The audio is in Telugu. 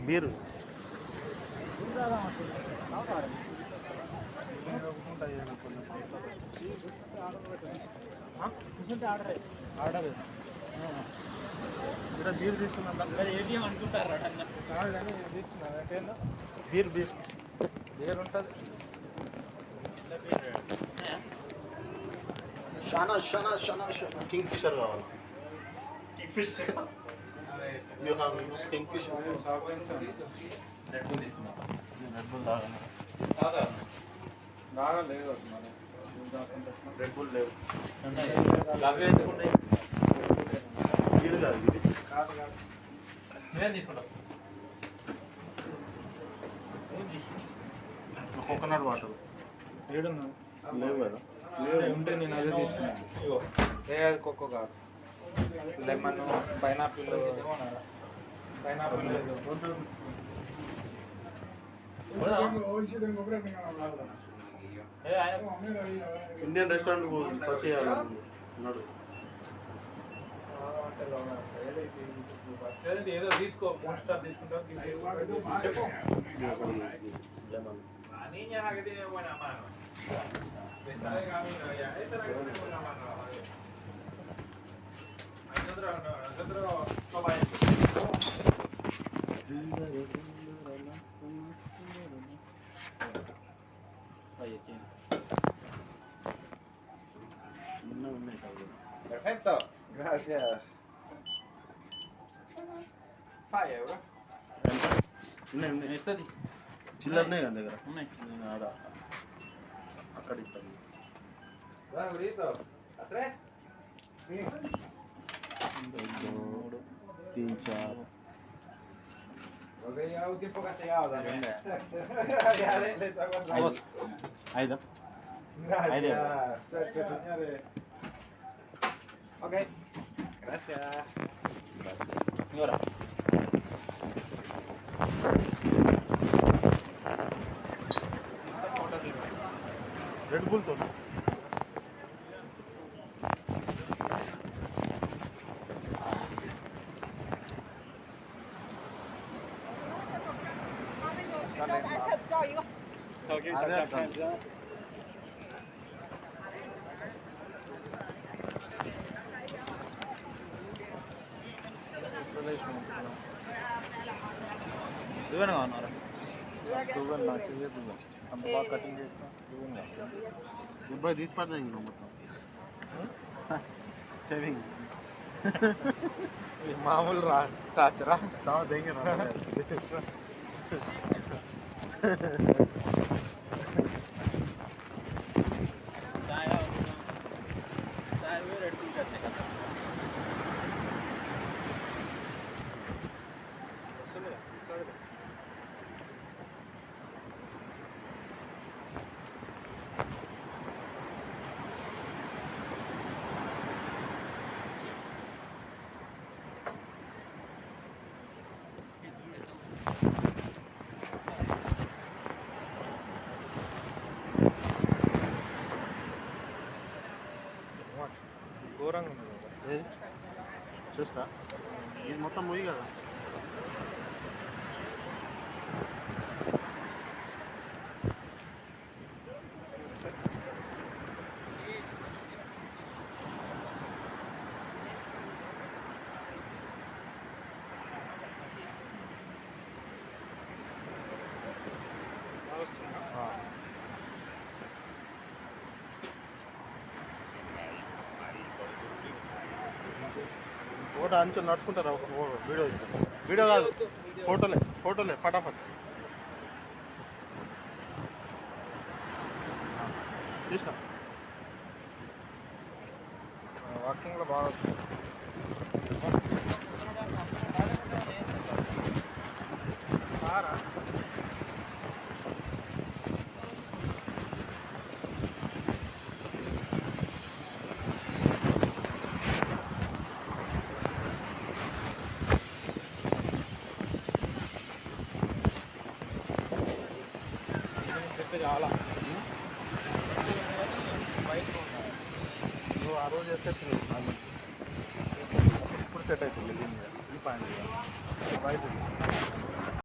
బీరు ఆర్డర్ ఇక్కడ బీరు తీసుకున్నా ఏటీఎం అనుకుంటారు తీసుకున్నా బీర్ బీర్ బీర్ ఉంటుంది షానా షానా షానా కింగ్ ఫిషర్ కావాలి Kingfisher you have Kingfisher Red తీసుకున్నా రెడ్ బుల్ దాగా లేదు రెడ్ బుల్ లేవు బీర్ కాదు ఇది నేనేం తీసుకుంటావు కోకోనట్ వాటర్ లేవు కదా లేవు ఉంటే నేను అదే తీసుకున్నాను ఇగో అది కోకో కాదు లెమన్ పైనాపిల్ పైనాపిల్ లేదు ఇండియన్ రెస్టారెంట్ సర్చ్ చేయాలి అన్నాడు ఏదో తీసుకో 4 స్టార్ తీసుకుంటావు చెప్పు lemon niña la que tiene buena mano. Está de camino ya. Esa es la que tiene buena mano. Nosotros no vayamos. Perfecto. Gracias. 5 euros. ¿Está? చిల్లరనే కదా దగ్గర ఉన్నాయి ఆడ అక్కడ ఇస్తాను तीन चार ఐదా ఓకే రెడ్ బుల్తో దువ్వెన కావాలన్నారా దువ్వెన నా చెయ్యి దువ్వెన అంత బాగా కటింగ్ చేసిన దువ్వెన దుబ్బాయి తీసి పడతాయి ఇంకా మొత్తం షేవింగ్ మామూలు టాచరా చాలా దగ్గర ఘోరంగా ఉంది చూస్తా ఇది మొత్తం ముయ్యి కదా ఫోటో అంచెలు నడుచుకుంటారా ఒక వీడియో వీడియో కాదు ఫోటోలే ఫటాఫట్ తీసిన వాకింగ్లో బాగా వస్తుంది చాలా బయట నువ్వు ఆ రోజు చేస్తే సెట్ అవుతుంది దీని మీద ఈ పాయింట్ వైపు